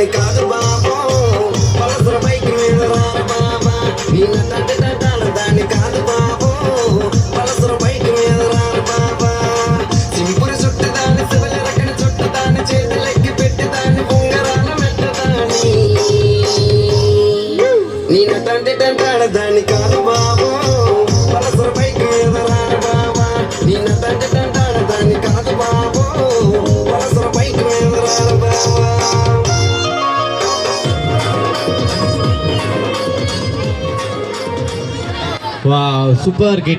దాని కాదు బాబు పలసర బైక్ మీద రార బాబా నీ నటంటే తంటాల దాని కాదు బాబు పలసర బైక్ మీద రార బాబా సింపురి చుట్టు దాని శివలి రకని చుట్టు దాని చేతులెక్కి పెట్టి దాని ఉంగరాల మెట్టదాని నీ నటంటే తంటాల దాని కాదు బాబు పలసర బైక్ మీద రార బాబా నీ నటంటే తంటాల దాని కాదు బాబు పలసర బైక్ మీద రార బాబా. Wow, super Git.